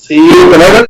Sí, pero ahora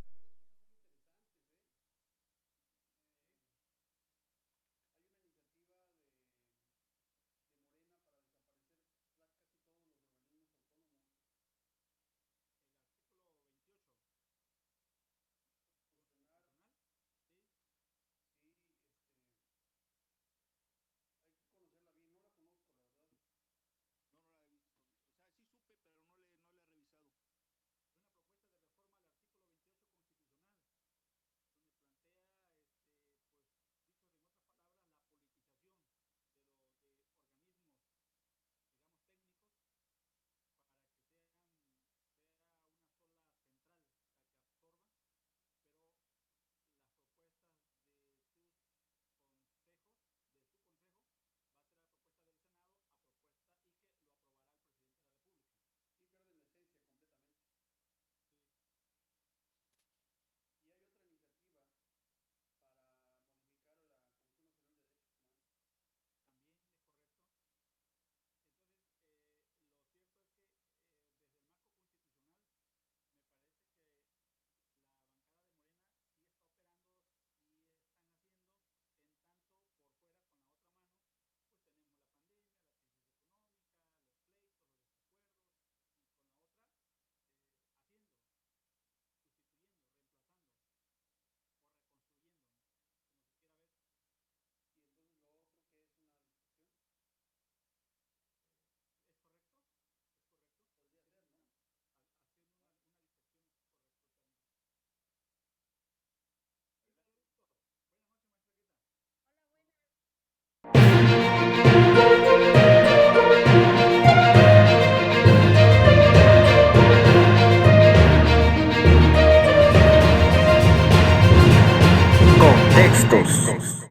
Contextos.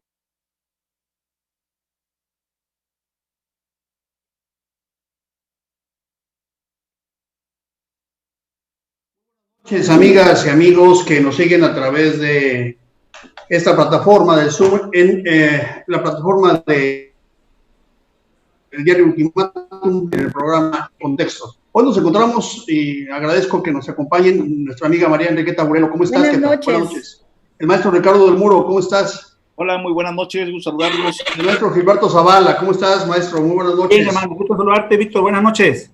noches, amigas y amigos que nos siguen a través de esta plataforma del Zoom en la plataforma de el diario Ultimátum en el programa Contextos. Hoy nos encontramos y agradezco que nos acompañen nuestra amiga María Enriqueta Burelo. ¿Cómo estás? Buenas noches. Buenas noches. El maestro Ricardo del Muro, ¿cómo estás? Hola, muy buenas noches, gusto saludarlos. El maestro Gilberto Zavala, ¿cómo estás, maestro? Muy buenas noches. Bien, hermano, gusto saludarte, Víctor, buenas noches.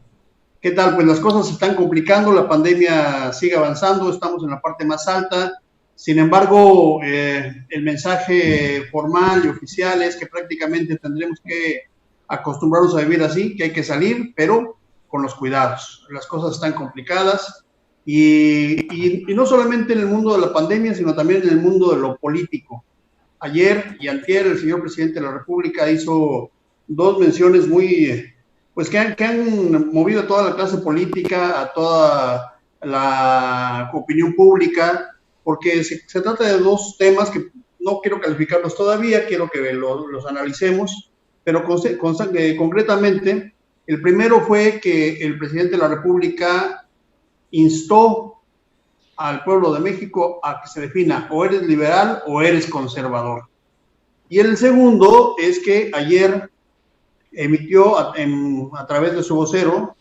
¿Qué tal? Pues las cosas se están complicando, la pandemia sigue avanzando, estamos en la parte más alta. Sin embargo, el mensaje formal y oficial es que prácticamente tendremos que acostumbrarnos a vivir así, que hay que salir, pero con los cuidados. Las cosas están complicadas y no solamente en el mundo de la pandemia, sino también en el mundo de lo político. Ayer y antier el señor presidente de la República hizo dos menciones muy, pues que han movido a toda la clase política, a toda la opinión pública, porque se trata de dos temas que no quiero calificarlos todavía, quiero que los analicemos, pero concretamente, el primero fue que el presidente de la República instó al pueblo de México a que se defina o eres liberal o eres conservador. Y el segundo es que ayer emitió a través de su vocero,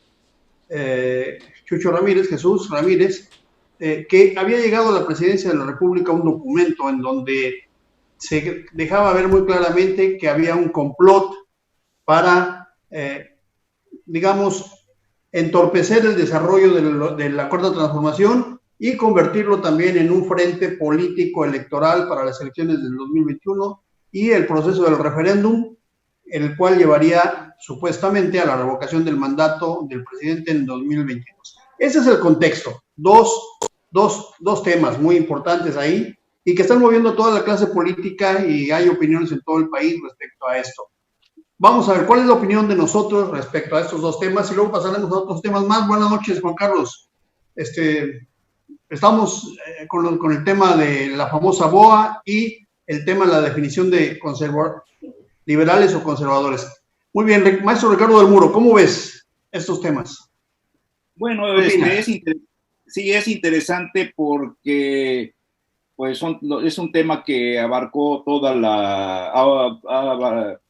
Chucho Ramírez, Jesús Ramírez, que había llegado a la presidencia de la República un documento en donde se dejaba ver muy claramente que había un complot para, digamos, entorpecer el desarrollo de la Cuarta Transformación y convertirlo también en un frente político electoral para las elecciones del 2021 y el proceso del referéndum, el cual llevaría supuestamente a la revocación del mandato del presidente en 2022. Ese es el contexto. Dos temas muy importantes ahí y que están moviendo a toda la clase política y hay opiniones en todo el país respecto a esto. Vamos a ver cuál es la opinión de nosotros respecto a estos dos temas y luego pasaremos a otros temas más. Buenas noches, Juan Carlos. Estamos con el tema de la famosa BOA y el tema de la definición de liberales o conservadores. Muy bien, maestro Ricardo del Muro, ¿cómo ves estos temas? Bueno, sí es interesante porque pues es un tema que abarcó toda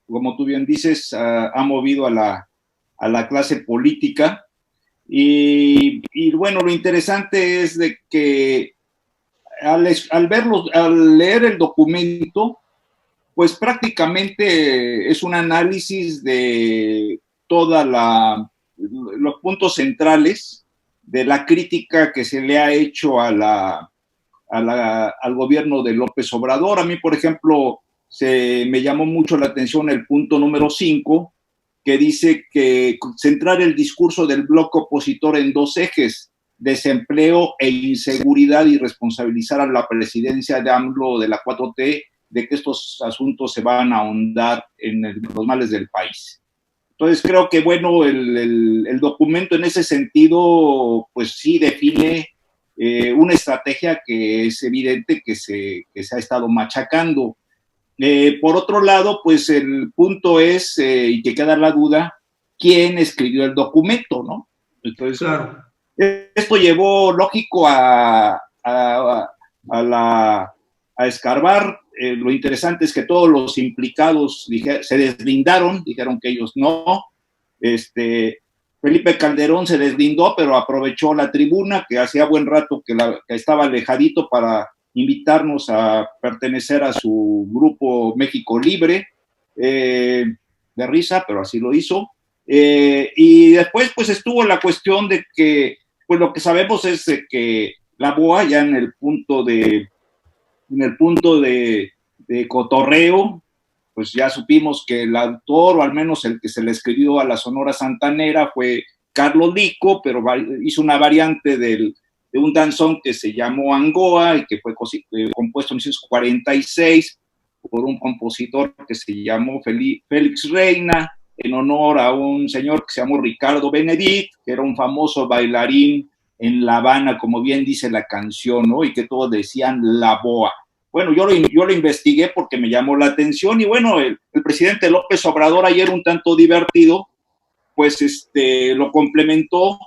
como tú bien dices, ha movido a la clase política Y bueno, lo interesante es de que al leer el documento, pues prácticamente es un análisis de todos los puntos centrales de la crítica que se le ha hecho al gobierno de López Obrador. A mí, por ejemplo, me llamó mucho la atención el punto número 5, que dice que centrar el discurso del bloque opositor en dos ejes: desempleo e inseguridad, y responsabilizar a la presidencia de AMLO, de la 4T, de que estos asuntos se van a ahondar en los males del país. Entonces creo que, bueno, el documento en ese sentido, pues sí define una estrategia que es evidente que se ha estado machacando. Por otro lado, pues el punto es, y que queda la duda, quién escribió el documento, ¿no? Entonces, claro, esto llevó, lógico, a escarbar. Lo interesante es que todos los implicados se deslindaron, dijeron que ellos no. Felipe Calderón se deslindó, pero aprovechó la tribuna, que hacía buen rato que estaba alejadito, para invitarnos a pertenecer a su grupo México Libre, de risa, pero así lo hizo. Y después pues estuvo la cuestión de que, pues lo que sabemos es que la BOA, ya en el punto de cotorreo, pues ya supimos que el autor, o al menos el que se le escribió a la Sonora Santanera, fue Carlos Lico, pero hizo una variante de un danzón que se llamó Angoa y que fue compuesto en 1946 por un compositor que se llamó Félix Reina, en honor a un señor que se llamó Ricardo Benedit, que era un famoso bailarín en La Habana, como bien dice la canción, ¿no? Y que todos decían La Boa. Bueno, yo lo investigué porque me llamó la atención, y bueno, el presidente López Obrador, ayer un tanto divertido, pues lo complementó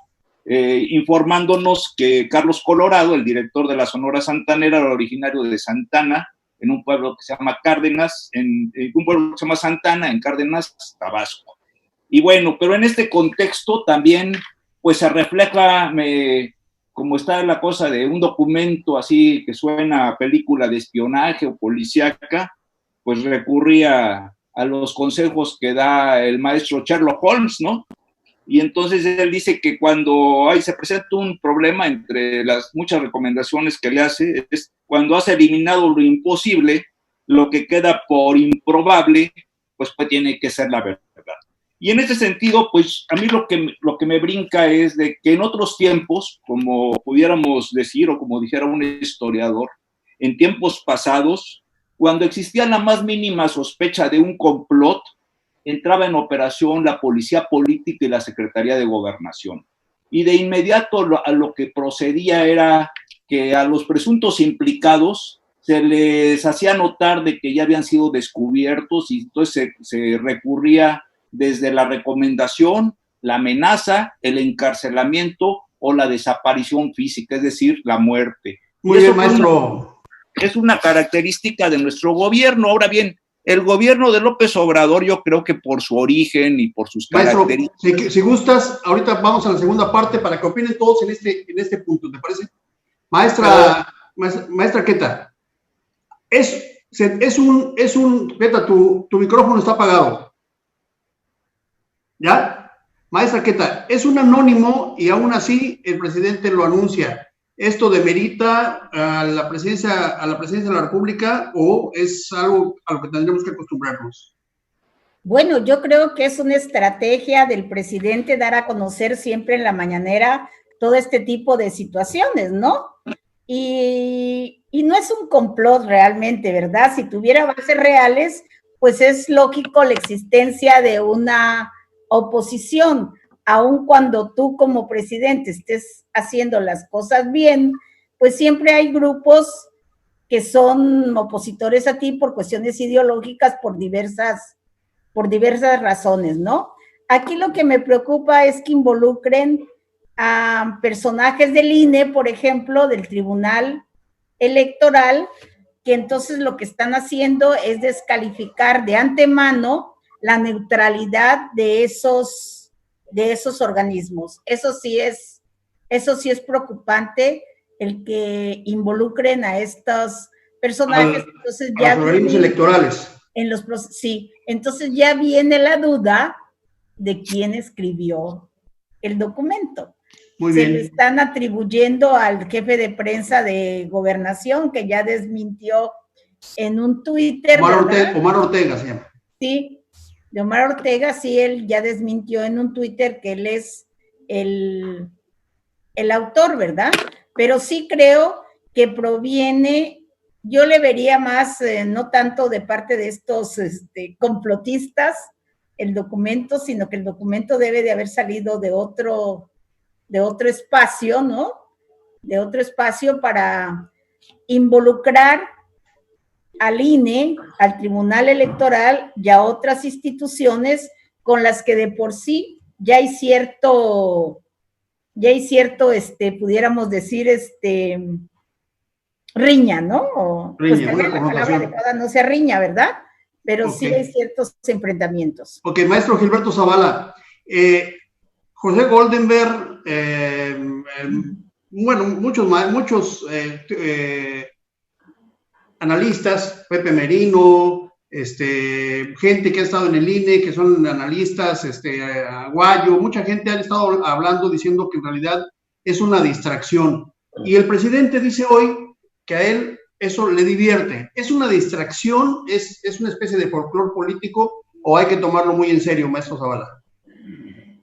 informándonos que Carlos Colorado, el director de la Sonora Santanera, era originario de Santana, en un pueblo que se llama Cárdenas, un pueblo que se llama Santana, en Cárdenas, Tabasco. Y bueno, pero en este contexto también pues se refleja, como está la cosa de un documento así que suena a película de espionaje o policíaca, pues recurría a los consejos que da el maestro Sherlock Holmes, ¿no? Y entonces él dice que cuando se presenta un problema, entre las muchas recomendaciones que le hace, es cuando has eliminado lo imposible, lo que queda por improbable, pues tiene que ser la verdad. Y en ese sentido, pues a mí lo que me brinca es de que en otros tiempos, como pudiéramos decir, o como dijera un historiador, en tiempos pasados, cuando existía la más mínima sospecha de un complot, entraba en operación la policía política y la Secretaría de Gobernación. Y de inmediato a lo que procedía era que a los presuntos implicados se les hacía notar de que ya habían sido descubiertos, y entonces se recurría desde la recomendación, la amenaza, el encarcelamiento o la desaparición física, es decir, la muerte. Muy bien, maestro. Es una característica de nuestro gobierno. Ahora bien, el gobierno de López Obrador, yo creo que por su origen y por sus características... Maestro, si gustas, ahorita vamos a la segunda parte para que opinen todos en este punto, ¿te parece? Maestra Queta, Queta, tu micrófono está apagado. ¿Ya? Maestra Queta, es un anónimo y aún así el presidente lo anuncia. ¿Esto demerita a la presidencia de la República o es algo a lo que tendremos que acostumbrarnos? Bueno, yo creo que es una estrategia del presidente dar a conocer siempre en la mañanera todo este tipo de situaciones, ¿no? Y no es un complot realmente, ¿verdad? Si tuviera bases reales, pues es lógico la existencia de una oposición, aun cuando tú como presidente estés haciendo las cosas bien, pues siempre hay grupos que son opositores a ti por cuestiones ideológicas, por diversas razones, ¿no? Aquí lo que me preocupa es que involucren a personajes del INE, por ejemplo, del Tribunal Electoral, que entonces lo que están haciendo es descalificar de antemano la neutralidad de esos de esos organismos. Eso sí es preocupante, el que involucren a estos personajes. Entonces a los organismos electorales. Sí, entonces ya viene la duda de quién escribió el documento. Muy bien. Se le están atribuyendo al jefe de prensa de Gobernación, que ya desmintió en un Twitter. Omar Ortega se llama. Sí, de Omar Ortega, sí, él ya desmintió en un Twitter que él es el autor, ¿verdad? Pero sí creo que proviene, yo le vería más, no tanto de parte de estos complotistas, el documento, sino que el documento debe de haber salido de otro espacio, ¿no? De otro espacio para involucrar al INE, al Tribunal Electoral y a otras instituciones con las que de por sí ya hay cierto, pudiéramos decir, riña, ¿no? O, riña, pues la palabra adecuada no sea riña, ¿verdad? Pero sí hay ciertos enfrentamientos. Ok, maestro Gilberto Zavala, José Goldenberg, bueno, muchos analistas, Pepe Merino, gente que ha estado en el INE, que son analistas, Aguayo, mucha gente ha estado hablando diciendo que en realidad es una distracción. Y el presidente dice hoy que a él eso le divierte. ¿Es una distracción? ¿Es una especie de folclore político? ¿O hay que tomarlo muy en serio, maestro Zavala?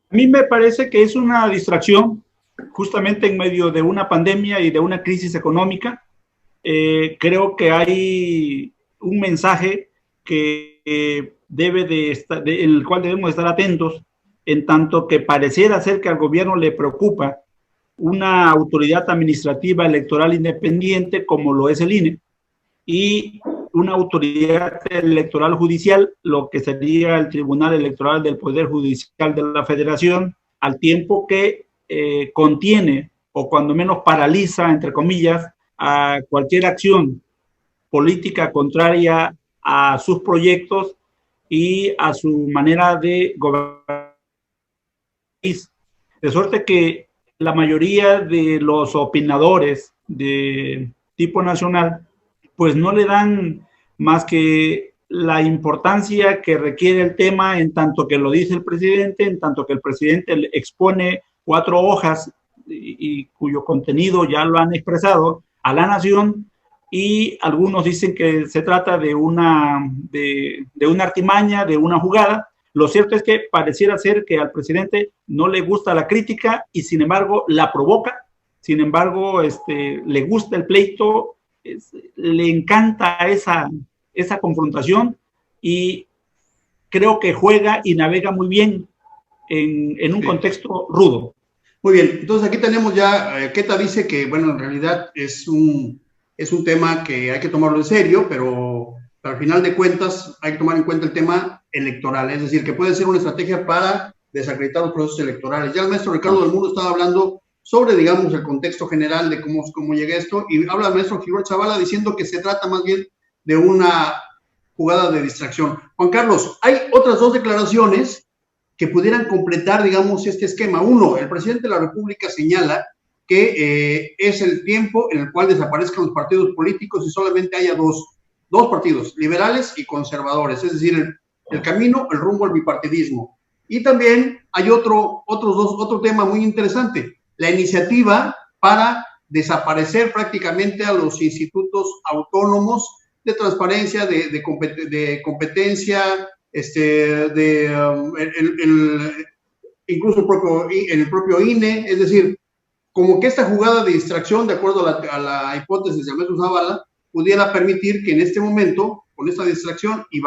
A mí me parece que es una distracción, justamente en medio de una pandemia y de una crisis económica. Creo que hay un mensaje que debe de estar, en el cual debemos estar atentos, en tanto que pareciera ser que al gobierno le preocupa una autoridad administrativa electoral independiente como lo es el INE, y una autoridad electoral judicial, lo que sería el Tribunal Electoral del Poder Judicial de la Federación, al tiempo que contiene, o cuando menos paraliza, entre comillas, a cualquier acción política contraria a sus proyectos y a su manera de gobernar. De suerte que la mayoría de los opinadores de tipo nacional pues no le dan más que la importancia que requiere el tema, en tanto que lo dice el presidente, en tanto que el presidente expone 4 hojas y cuyo contenido ya lo han expresado a la nación, y algunos dicen que se trata de una artimaña, de una jugada. Lo cierto es que pareciera ser que al presidente no le gusta la crítica y sin embargo la provoca, sin embargo le gusta el pleito, le encanta esa confrontación, y creo que juega y navega muy bien en un contexto rudo. Muy bien, entonces aquí tenemos ya, Queta dice que, bueno, en realidad es un tema que hay que tomarlo en serio, pero al final de cuentas hay que tomar en cuenta el tema electoral, es decir, que puede ser una estrategia para desacreditar los procesos electorales. Ya el maestro Ricardo del Mundo estaba hablando sobre, digamos, el contexto general de cómo llega esto, y habla el maestro Gilberto Zavala diciendo que se trata más bien de una jugada de distracción. Juan Carlos, hay otras 2 declaraciones que pudieran completar, digamos, este esquema. Uno, el presidente de la República señala que es el tiempo en el cual desaparezcan los partidos políticos y solamente haya dos partidos, liberales y conservadores, es decir, el camino, el rumbo al bipartidismo. Y también hay otro tema muy interesante, la iniciativa para desaparecer prácticamente a los institutos autónomos de transparencia, de competencia, incluso el propio INE, es decir, como que esta jugada de distracción, de acuerdo a la hipótesis del maestro Zavala, pudiera permitir que en este momento, con esta distracción y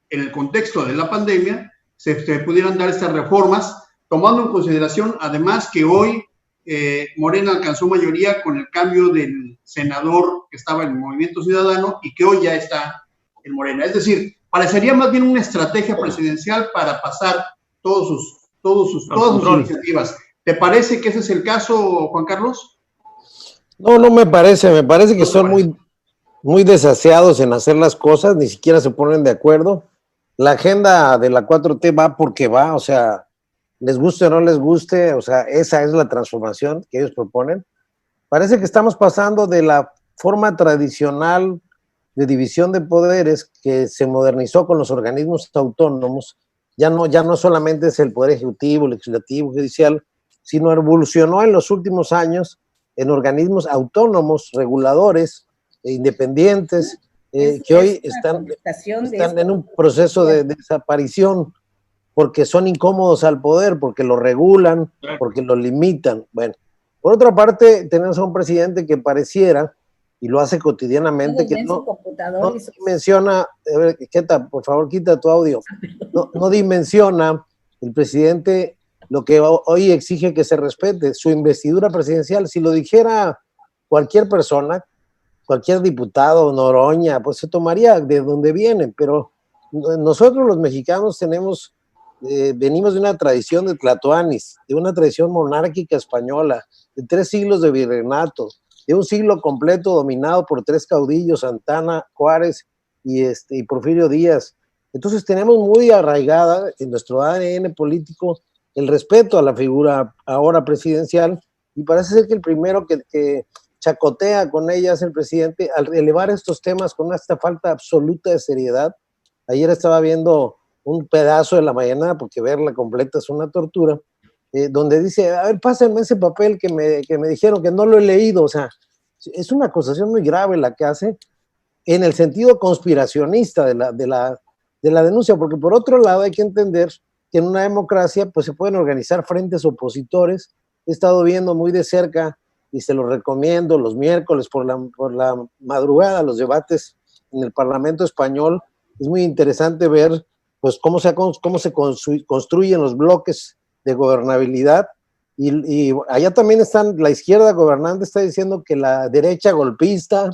en el contexto de la pandemia, se pudieran dar estas reformas, tomando en consideración además que hoy Morena alcanzó mayoría con el cambio del senador que estaba en el Movimiento Ciudadano y que hoy ya está en Morena. Es decir, parecería más bien una estrategia presidencial para pasar todas sus iniciativas. ¿Te parece que ese es el caso, Juan Carlos? No me parece que son muy desaseados en hacer las cosas, ni siquiera se ponen de acuerdo. La agenda de la 4T va porque va, o sea, les guste o no les guste, o sea, esa es la transformación que ellos proponen. Parece que estamos pasando de la forma tradicional de división de poderes que se modernizó con los organismos autónomos, ya no solamente es el poder ejecutivo, legislativo, judicial, sino evolucionó en los últimos años en organismos autónomos, reguladores, independientes, que hoy están en un proceso de desaparición, porque son incómodos al poder, porque lo regulan, porque lo limitan. Bueno, por otra parte, tenemos a un presidente que pareciera, y lo hace cotidianamente, que no dimensiona, a ver, Queta, por favor, quita tu audio, no dimensiona el presidente lo que hoy exige que se respete, su investidura presidencial. Si lo dijera cualquier persona, cualquier diputado, Noroña, pues se tomaría de donde viene, pero nosotros los mexicanos venimos de una tradición de tlatoanis, de una tradición monárquica española, de 3 siglos de virreinato, de un siglo completo dominado por 3 caudillos, Santana, Juárez y Porfirio Díaz. Entonces tenemos muy arraigada en nuestro ADN político el respeto a la figura ahora presidencial, y parece ser que el primero que chacotea con ella es el presidente al elevar estos temas con esta falta absoluta de seriedad. Ayer estaba viendo un pedazo de la mañana, porque verla completa es una tortura, donde dice, a ver, pásenme ese papel que me dijeron, que no lo he leído. O sea, es una acusación muy grave la que hace, en el sentido conspiracionista de la denuncia, porque por otro lado hay que entender que en una democracia pues se pueden organizar frentes opositores. He estado viendo muy de cerca, y se los recomiendo, los miércoles por la madrugada, los debates en el Parlamento español. Es muy interesante ver pues cómo se construyen los bloques de gobernabilidad, y allá también están, la izquierda gobernante está diciendo que la derecha golpista,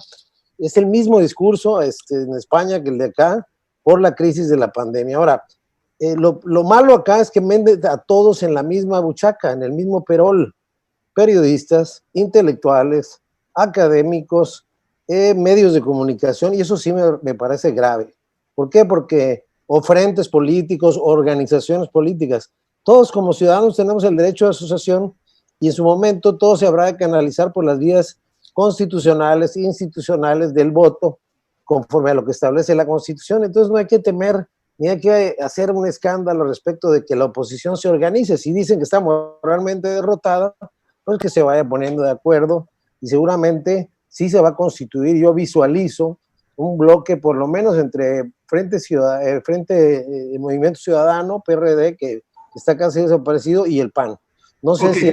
es el mismo discurso en España que el de acá, por la crisis de la pandemia. Ahora, lo malo acá es que meten a todos en la misma buchaca, en el mismo perol: periodistas, intelectuales, académicos, medios de comunicación, y eso sí me parece grave. ¿Por qué? Porque o frentes políticos, organizaciones políticas, todos como ciudadanos tenemos el derecho de asociación, y en su momento todo se habrá de canalizar por las vías constitucionales, institucionales del voto, conforme a lo que establece la Constitución. Entonces no hay que temer ni hay que hacer un escándalo respecto de que la oposición se organice. Si dicen que está moralmente derrotada, pues que se vaya poniendo de acuerdo, y seguramente sí se va a constituir. Yo visualizo un bloque por lo menos entre Movimiento Ciudadano, PRD, que está casi desaparecido, y el PAN. No sé si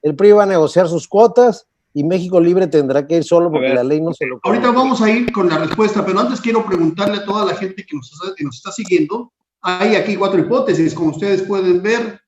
el PRI va a negociar sus cuotas, y México Libre tendrá que ir solo porque la ley no se lo permite. Ahorita vamos a ir con la respuesta, pero antes quiero preguntarle a toda la gente que nos está siguiendo. Hay aquí 4 hipótesis, como ustedes pueden ver.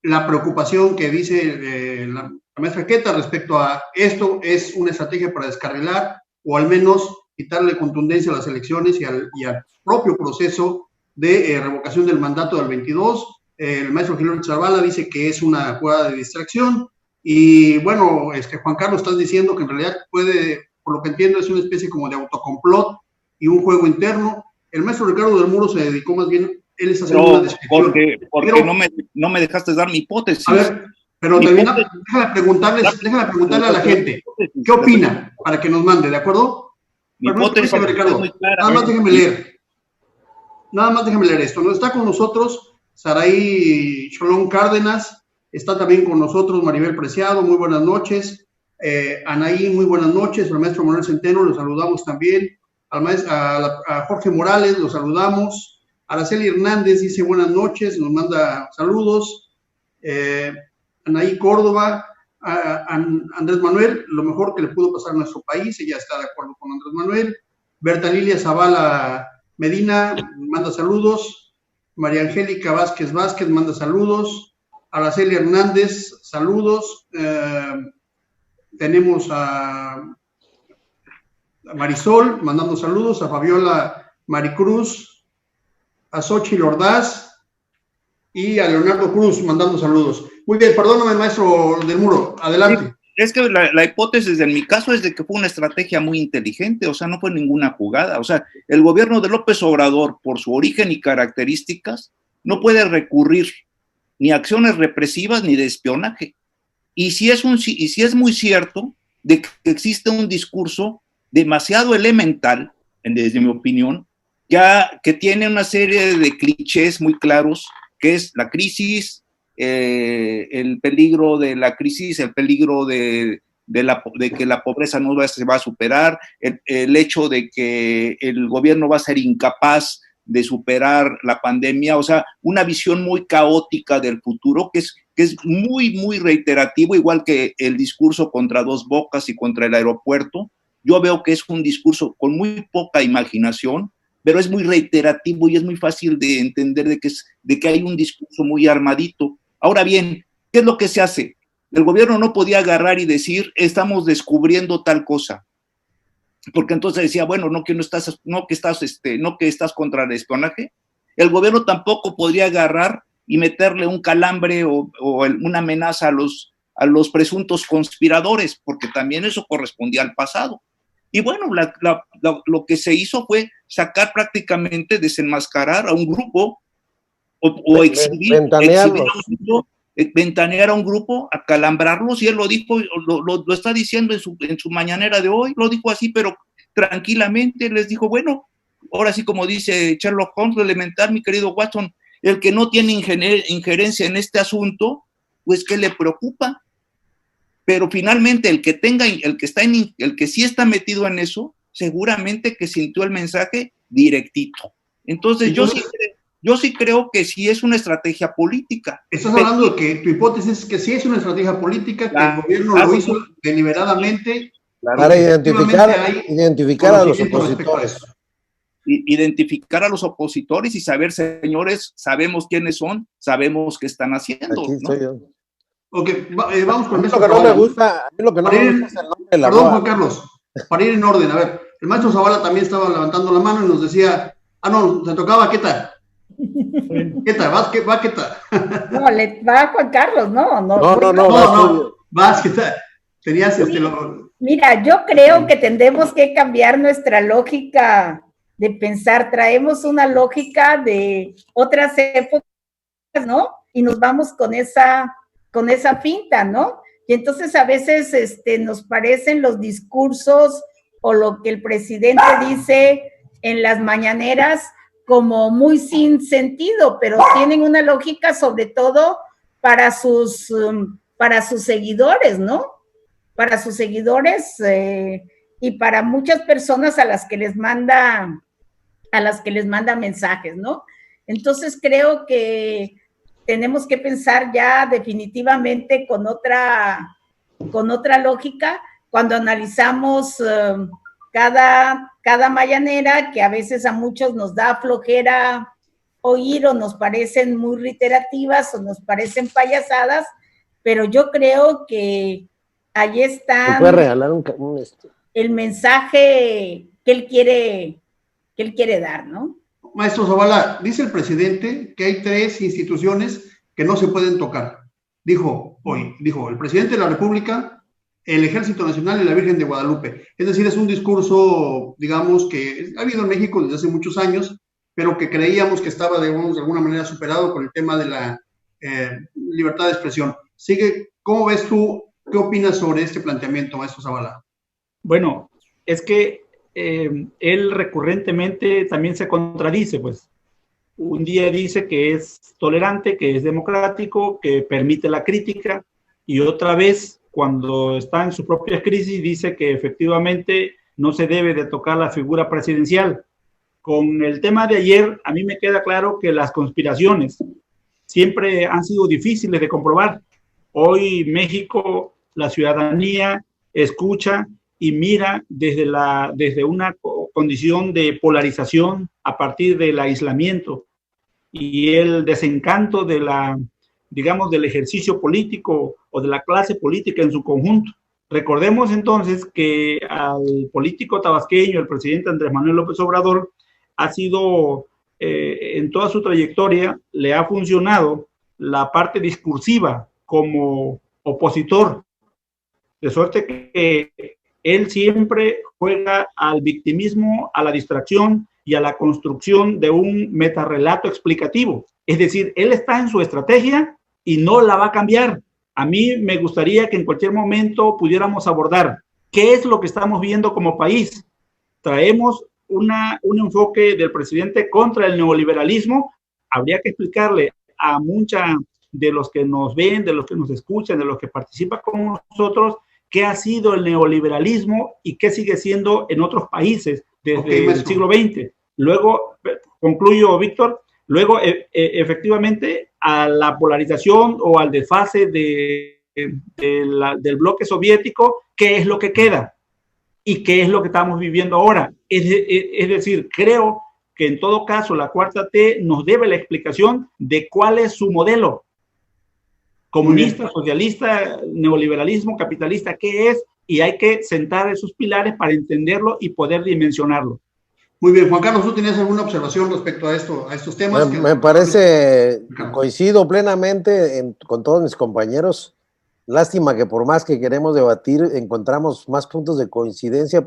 La preocupación que dice la maestra Queta respecto a esto es una estrategia para descarrilar, o al menos quitarle contundencia a las elecciones y al propio proceso de revocación del mandato del 22. El maestro Gilberto Zavala dice que es una jugada de distracción, y bueno, Juan Carlos, estás diciendo que en realidad puede, por lo que entiendo, es una especie como de autocomplot y un juego interno. El maestro Ricardo del Muro se dedicó más bien, él está haciendo una descripción. Porque no me dejaste dar mi hipótesis. A ver, pero déjame preguntarle a la gente, ¿qué opina? Para que nos mande, ¿de acuerdo? Mi hipótesis, Ricardo, nada más déjeme leer esto. No está con nosotros Saraí Cholón Cárdenas, está también con nosotros Maribel Preciado, muy buenas noches. Anaí, muy buenas noches. Al maestro Manuel Centeno, lo saludamos también. A Jorge Morales, lo saludamos. Araceli Hernández dice buenas noches, nos manda saludos. Anaí Córdoba, Andrés Manuel, lo mejor que le pudo pasar a nuestro país, ella está de acuerdo con Andrés Manuel. Berta Lilia Zavala Medina manda saludos. María Angélica Vázquez manda saludos. Araceli Hernández, saludos. Tenemos a Marisol mandando saludos, a Fabiola Maricruz, a Xochitl Ordaz y a Leonardo Cruz mandando saludos. Muy bien, perdóname, maestro del Muro, adelante. Es que la hipótesis en mi caso es de que fue una estrategia muy inteligente, o sea, no fue ninguna jugada. O sea, el gobierno de López Obrador, por su origen y características, no puede recurrir ni acciones represivas, ni de espionaje. Y si es muy cierto de que existe un discurso demasiado elemental, desde mi opinión, que tiene una serie de clichés muy claros, que es la crisis, el peligro de la crisis, el peligro de que la pobreza no se va a superar, el hecho de que el gobierno va a ser incapaz de superar la pandemia, o sea, una visión muy caótica del futuro que es muy, muy reiterativo, igual que el discurso contra Dos Bocas y contra el aeropuerto. Yo veo que es un discurso con muy poca imaginación, pero es muy reiterativo y es muy fácil de entender de que hay un discurso muy armadito. Ahora bien, ¿qué es lo que se hace? El gobierno no podía agarrar y decir, estamos descubriendo tal cosa, porque entonces decía, bueno, no que estás contra el espionaje. El gobierno tampoco podría agarrar y meterle un calambre o una amenaza a los presuntos conspiradores, porque también eso correspondía al pasado. Y bueno, lo que se hizo fue sacar prácticamente, desenmascarar a un grupo o exhibir a un grupo, ventanear a un grupo, acalambrarlos, y él lo dijo, lo está diciendo en su mañanera de hoy, lo dijo así, pero tranquilamente, les dijo, bueno, ahora sí, como dice Sherlock Holmes, elemental, mi querido Watson, el que no tiene injerencia en este asunto, pues ¿qué le preocupa? Pero finalmente el que sí está metido en eso, seguramente que sintió el mensaje directito. Entonces yo sí creo que sí es una estrategia política. Estás hablando de que tu hipótesis es que sí es una estrategia política, que el gobierno lo hizo deliberadamente. Para identificar a los opositores. Identificar a los opositores y saber, señores, sabemos quiénes son, sabemos qué están haciendo. Aquí estoy yo. Ok, vamos con eso. Lo que no me gusta, lo que no me gusta es el nombre de la Perdón, Juan Carlos, para ir en orden, a ver, el maestro Zavala también estaba levantando la mano y nos decía, no, te tocaba, ¿qué tal? ¿Qué tal? ¿Vas, qué tal? No, le va a Juan Carlos, no. Vas, ¿qué tal? Tenías Mira, yo creo que tendremos que cambiar nuestra lógica de pensar, traemos una lógica de otras épocas, ¿no? Y nos vamos con esa finta, ¿no? Y entonces a veces nos parecen los discursos o lo que el presidente dice en las mañaneras como muy sin sentido, pero tienen una lógica sobre todo para sus seguidores, ¿no? Para sus seguidores y para muchas personas a las que les manda mensajes, ¿no? Entonces creo que tenemos que pensar ya definitivamente con otra lógica cuando analizamos cada mañanera, que a veces a muchos nos da flojera oír o nos parecen muy reiterativas o nos parecen payasadas, pero yo creo que ahí está el mensaje que él quiere dar, ¿no? Maestro Zavala, dice el presidente que hay 3 instituciones que no se pueden tocar. Dijo el presidente de la República, el Ejército Nacional y la Virgen de Guadalupe. Es decir, es un discurso, digamos, que ha habido en México desde hace muchos años, pero que creíamos que estaba, digamos, de alguna manera superado con el tema de la libertad de expresión. ¿Cómo ves tú? ¿Qué opinas sobre este planteamiento, maestro Zavala? Bueno, es que él recurrentemente también se contradice, pues. Un día dice que es tolerante, que es democrático, que permite la crítica, y otra vez, cuando está en su propia crisis, dice que efectivamente no se debe de tocar la figura presidencial. Con el tema de ayer, a mí me queda claro que las conspiraciones siempre han sido difíciles de comprobar. Hoy México, la ciudadanía escucha y mira desde una condición de polarización a partir del aislamiento y el desencanto del ejercicio político o de la clase política en su conjunto. Recordemos entonces que al político tabasqueño, el presidente Andrés Manuel López Obrador, ha sido, en toda su trayectoria, le ha funcionado la parte discursiva como opositor, de suerte que él siempre juega al victimismo, a la distracción y a la construcción de un metarrelato explicativo. Es decir, él está en su estrategia y no la va a cambiar. A mí me gustaría que en cualquier momento pudiéramos abordar qué es lo que estamos viendo como país. Traemos un enfoque del presidente contra el neoliberalismo. Habría que explicarle a mucha de los que nos ven, de los que nos escuchan, de los que participan con nosotros, qué ha sido el neoliberalismo y qué sigue siendo en otros países desde el siglo XX. Luego, concluyo, Víctor, luego efectivamente a la polarización o al desfase del bloque soviético, ¿qué es lo que queda? ¿Y qué es lo que estamos viviendo ahora? Es decir, creo que en todo caso la Cuarta T nos debe la explicación de cuál es su modelo. Comunista, socialista, neoliberalismo, capitalista, ¿qué es? Y hay que sentar esos pilares para entenderlo y poder dimensionarlo. Muy bien, Juan Carlos, ¿tú tienes alguna observación respecto a estos temas? Me parece, coincido plenamente con todos mis compañeros. Lástima que por más que queremos debatir, encontramos más puntos de coincidencia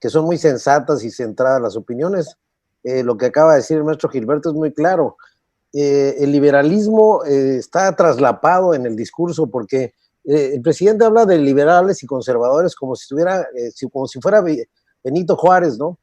que son muy sensatas y centradas las opiniones. Lo que acaba de decir el maestro Gilberto es muy claro. El liberalismo está traslapado en el discurso porque el presidente habla de liberales y conservadores como si fuera Benito Juárez, ¿no?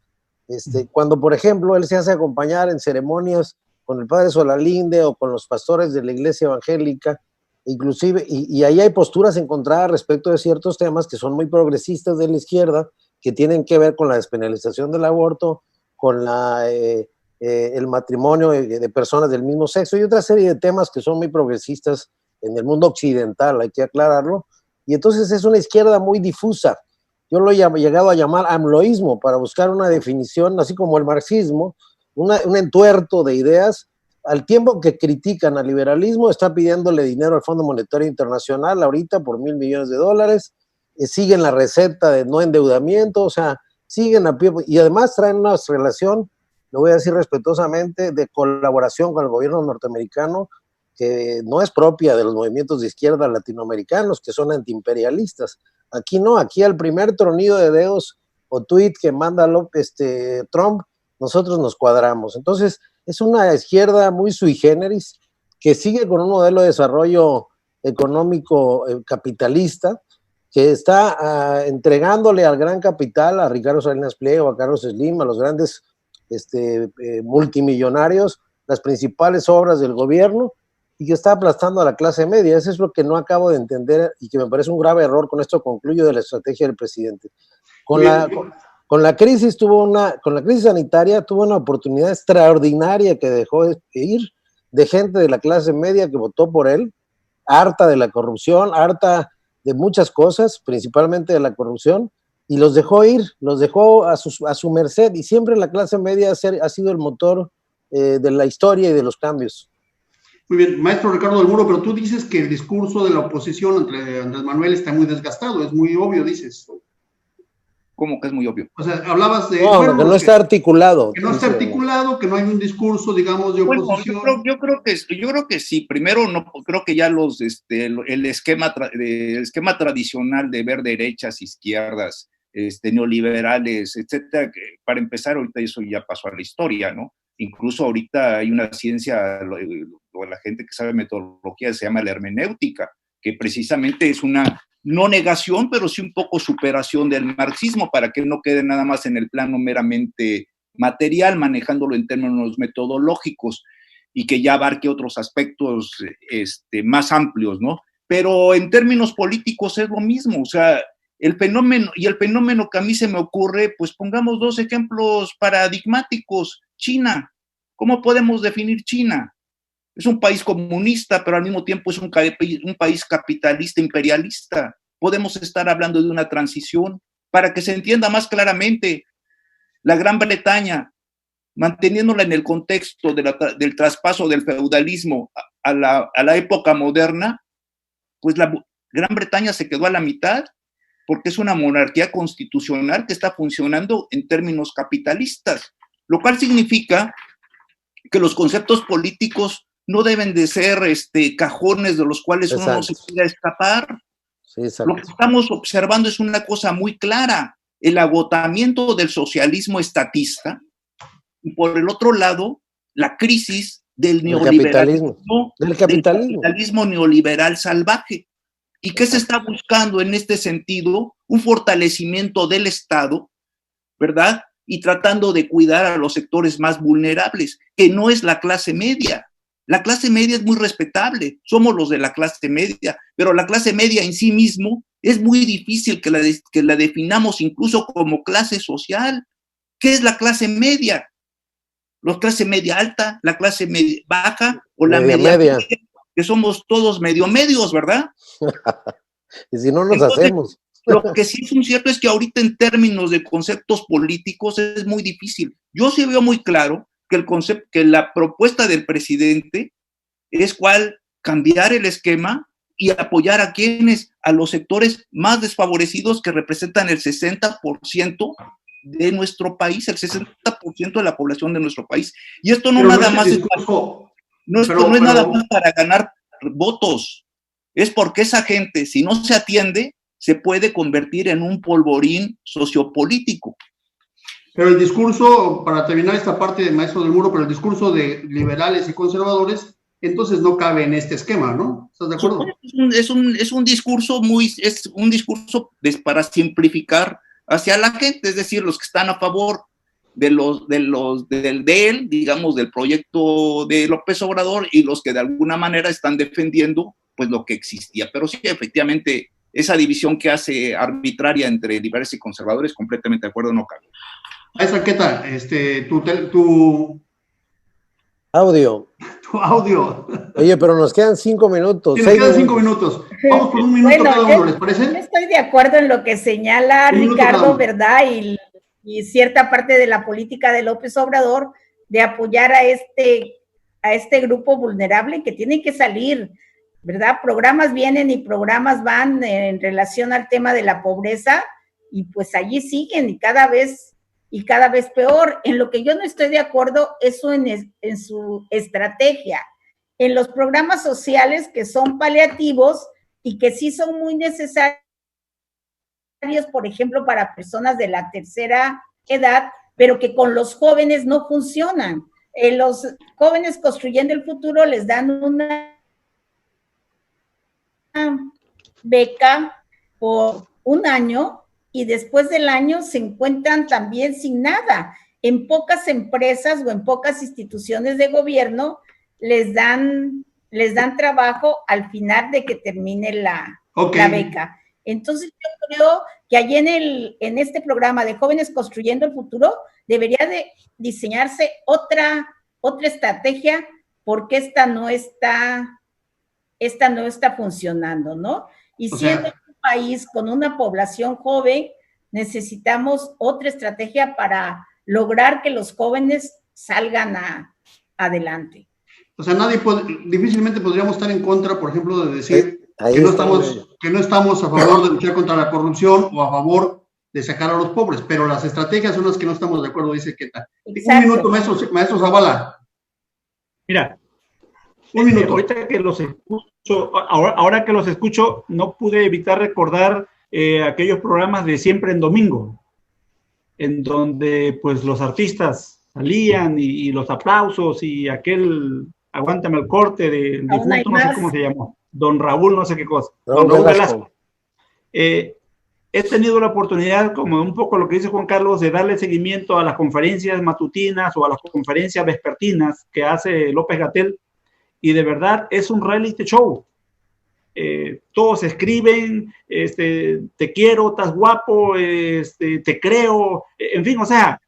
Cuando, por ejemplo, él se hace acompañar en ceremonias con el padre Solalinde o con los pastores de la iglesia evangélica, inclusive, y ahí hay posturas encontradas respecto de ciertos temas que son muy progresistas de la izquierda, que tienen que ver con la despenalización del aborto, con el matrimonio de personas del mismo sexo y otra serie de temas que son muy progresistas en el mundo occidental, hay que aclararlo, y entonces es una izquierda muy difusa. Yo lo he llegado a llamar amloísmo para buscar una definición, así como el marxismo, un entuerto de ideas. Al tiempo que critican al liberalismo, está pidiéndole dinero al Fondo Monetario Internacional ahorita por $1,000 millones, siguen la receta de no endeudamiento, o sea, siguen a pie, y además traen una relación, lo voy a decir respetuosamente, de colaboración con el gobierno norteamericano, que no es propia de los movimientos de izquierda latinoamericanos, que son antiimperialistas. Aquí no, aquí al primer tronido de dedos o tweet que manda Trump, nosotros nos cuadramos. Entonces, es una izquierda muy sui generis, que sigue con un modelo de desarrollo económico capitalista, que está entregándole al gran capital, a Ricardo Salinas Pliego, a Carlos Slim, a los grandes multimillonarios, las principales obras del gobierno, y que está aplastando a la clase media. Eso es lo que no acabo de entender y que me parece un grave error. Con esto concluyo de la estrategia del presidente. Con la crisis sanitaria tuvo una oportunidad extraordinaria que dejó ir de gente de la clase media que votó por él, harta de la corrupción, harta de muchas cosas, principalmente de la corrupción, y los dejó ir, los dejó a su merced, y siempre la clase media ha sido el motor de la historia y de los cambios. Muy bien, maestro Ricardo del Muro, pero tú dices que el discurso de la oposición entre Andrés Manuel está muy desgastado, es muy obvio, dices. ¿Cómo que es muy obvio? O sea, hablabas de... No, bueno, que no está articulado. Que no está articulado, que no hay un discurso, digamos, de oposición. Bueno, yo creo que sí. Primero, no creo que ya el esquema tradicional de ver derechas, izquierdas, neoliberales, etcétera, que para empezar, ahorita eso ya pasó a la historia, ¿no? Incluso ahorita hay una ciencia, la gente que sabe metodología se llama la hermenéutica, que precisamente es una no negación, pero sí un poco superación del marxismo, para que no quede nada más en el plano meramente material, manejándolo en términos metodológicos, y que ya abarque otros aspectos más amplios, ¿no? Pero en términos políticos es lo mismo, o sea, el fenómeno que a mí se me ocurre, pues pongamos dos ejemplos paradigmáticos. China, ¿cómo podemos definir China? Es un país comunista, pero al mismo tiempo es un país capitalista, imperialista. Podemos estar hablando de una transición para que se entienda más claramente. La Gran Bretaña, manteniéndola en el contexto del traspaso del feudalismo a la época moderna, pues la Gran Bretaña se quedó a la mitad porque es una monarquía constitucional que está funcionando en términos capitalistas, lo cual significa que los conceptos políticos no deben de ser cajones de los cuales uno no se pueda escapar. Sí, lo que estamos observando es una cosa muy clara, el agotamiento del socialismo estatista, y por el otro lado, la crisis del neoliberalismo, del capitalismo neoliberal salvaje. ¿Y qué se está buscando en este sentido? Un fortalecimiento del Estado, ¿verdad? Y tratando de cuidar a los sectores más vulnerables, que no es la clase media. La clase media es muy respetable, somos los de la clase media, pero la clase media en sí mismo es muy difícil que la definamos incluso como clase social. ¿Qué es la clase media? ¿La clase media alta, la clase media baja o la media? Que somos todos medio medios, ¿verdad? Y si no nos hacemos. Lo que sí es un cierto es que ahorita en términos de conceptos políticos es muy difícil. Yo sí veo muy claro que la propuesta del presidente es cambiar el esquema y apoyar a los sectores más desfavorecidos que representan el 60% de nuestro país, el 60% de la población de nuestro país. Y esto no nada más es nada más para ganar votos, es porque esa gente, si no se atiende, se puede convertir en un polvorín sociopolítico. Pero el discurso, para terminar esta parte de Maestro del Muro, pero el discurso de liberales y conservadores, entonces no cabe en este esquema, ¿no? ¿Estás de acuerdo? Es un discurso para simplificar hacia la gente, es decir, los que están a favor de él, digamos, del proyecto de López Obrador, y los que de alguna manera están defendiendo pues lo que existía. Pero sí, efectivamente, esa división que hace arbitraria entre liberales y conservadores, completamente de acuerdo, no cabe. Maestra Queta, tu audio. Tu audio. Oye, pero nos quedan 5 minutos. Sí, nos quedan 5 minutos. Vamos por un minuto cada uno, ¿les parece? Yo estoy de acuerdo en lo que señala Ricardo, ¿verdad? Y cierta parte de la política de López Obrador de apoyar a este grupo vulnerable que tiene que salir, ¿verdad? Programas vienen y programas van en relación al tema de la pobreza, y pues allí siguen y cada vez peor. En lo que yo no estoy de acuerdo es en su estrategia, en los programas sociales que son paliativos y que sí son muy necesarios, por ejemplo, para personas de la tercera edad, pero que con los jóvenes no funcionan. Los jóvenes construyendo el futuro les dan una beca por un año y después del año se encuentran también sin nada. En pocas empresas o en pocas instituciones de gobierno les dan trabajo al final de que termine la beca. Entonces yo creo que allí en este programa de Jóvenes Construyendo el Futuro debería de diseñarse otra estrategia, porque esta no está funcionando, ¿no? Y siendo un país con una población joven, necesitamos otra estrategia para lograr que los jóvenes salgan adelante. O sea, difícilmente podríamos estar en contra, por ejemplo, de decir que no estamos a favor de luchar contra la corrupción o a favor de sacar a los pobres, pero las estrategias son las que no estamos de acuerdo, dice Queta. Un minuto, maestro Zavala. Mira, un minuto. Ahorita que los escucho, ahora que los escucho, no pude evitar recordar aquellos programas de Siempre en Domingo, en donde pues los artistas salían y los aplausos y aquel aguántame el corte de difunto, no sé cómo se llamó, don Raúl, no sé qué cosa, don Raúl Velasco. He tenido la oportunidad, como un poco lo que dice Juan Carlos, de darle seguimiento a las conferencias matutinas o a las conferencias vespertinas que hace López-Gatell, y de verdad es un reality show. Todos escriben, te quiero, estás guapo, te creo, en fin, o sea,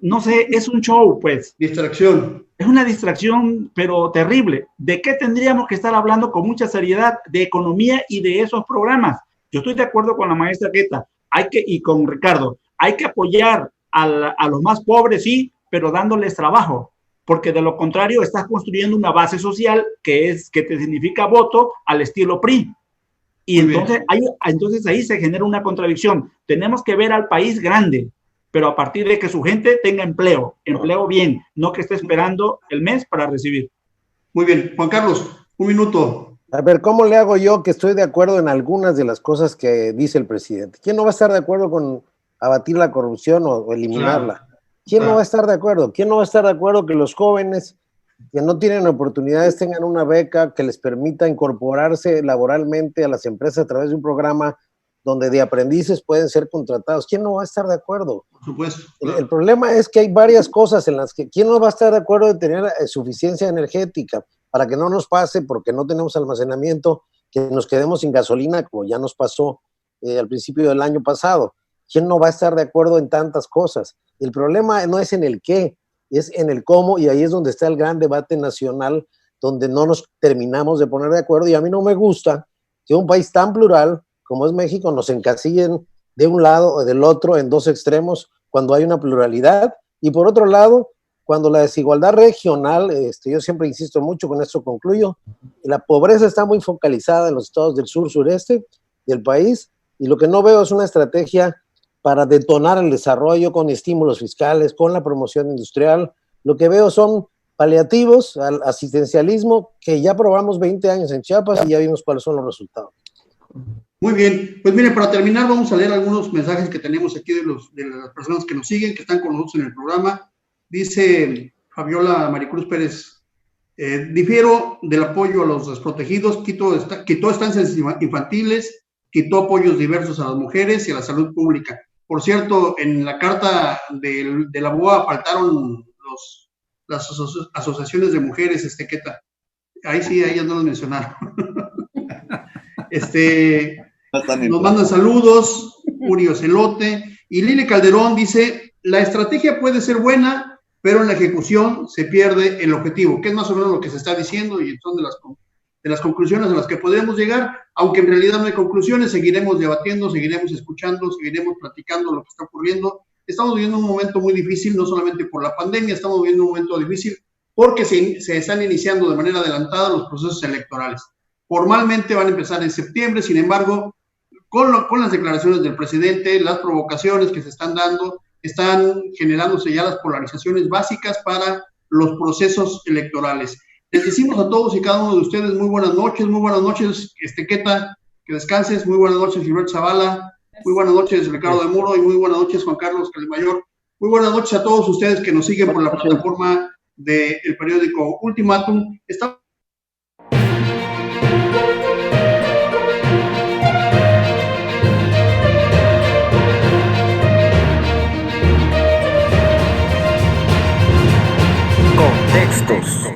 no sé, es un show, pues. Distracción. Es una distracción, pero terrible. ¿De qué tendríamos que estar hablando con mucha seriedad? De economía y de esos programas. Yo estoy de acuerdo con la maestra Queta, y con Ricardo, hay que apoyar a los más pobres, sí, pero dándoles trabajo, porque de lo contrario estás construyendo una base social que te significa voto al estilo PRI. Y entonces ahí se genera una contradicción. Tenemos que ver al país grande, pero a partir de que su gente tenga empleo bien, no que esté esperando el mes para recibir. Muy bien. Juan Carlos, un minuto. A ver, ¿cómo le hago yo que estoy de acuerdo en algunas de las cosas que dice el presidente? ¿Quién no va a estar de acuerdo con abatir la corrupción o eliminarla? ¿Quién no va a estar de acuerdo? ¿Quién no va a estar de acuerdo que los jóvenes que no tienen oportunidades tengan una beca que les permita incorporarse laboralmente a las empresas a través de un programa donde de aprendices pueden ser contratados. ¿Quién no va a estar de acuerdo? Por supuesto. El problema es que hay varias cosas en las que ¿quién no va a estar de acuerdo de tener suficiencia energética para que no nos pase, porque no tenemos almacenamiento, que nos quedemos sin gasolina, como ya nos pasó al principio del año pasado? ¿Quién no va a estar de acuerdo en tantas cosas? El problema no es en el qué, es en el cómo, y ahí es donde está el gran debate nacional, donde no nos terminamos de poner de acuerdo, y a mí no me gusta que un país tan plural como es México nos encasillen de un lado o del otro en dos extremos cuando hay una pluralidad, y por otro lado, cuando la desigualdad regional, yo siempre insisto mucho, con esto concluyo, la pobreza está muy focalizada en los estados del sur-sureste del país, y lo que no veo es una estrategia para detonar el desarrollo con estímulos fiscales, con la promoción industrial. Lo que veo son paliativos al asistencialismo que ya probamos 20 años en Chiapas y ya vimos cuáles son los resultados. Muy bien, pues miren, para terminar vamos a leer algunos mensajes que tenemos aquí de las personas que nos siguen, que están con nosotros en el programa. Dice Fabiola Maricruz Pérez, difiero del apoyo a los desprotegidos, quitó estancias infantiles, quitó apoyos diversos a las mujeres y a la salud pública. Por cierto, en la carta de la BOA faltaron las asociaciones de mujeres, Queta. Ahí sí, ahí ya no los mencionaron. Nos mandan saludos, Uri Ocelote, y Lili Calderón dice, la estrategia puede ser buena, pero en la ejecución se pierde el objetivo, que es más o menos lo que se está diciendo, y son de las conclusiones a las que podremos llegar, aunque en realidad no hay conclusiones, seguiremos debatiendo, seguiremos escuchando, seguiremos platicando lo que está ocurriendo. Estamos viviendo un momento muy difícil, no solamente por la pandemia, estamos viviendo un momento difícil porque se están iniciando de manera adelantada los procesos electorales. Formalmente van a empezar en septiembre, sin embargo, con las declaraciones del presidente, las provocaciones que se están dando, están generándose ya las polarizaciones básicas para los procesos electorales. Les decimos a todos y cada uno de ustedes muy buenas noches, Queta, que descanses, muy buenas noches, Gilberto Zavala, muy buenas noches, Ricardo de Muro, y muy buenas noches, Juan Carlos Calimayor. Muy buenas noches a todos ustedes que nos siguen por la plataforma del periódico Ultimátum. Contextos.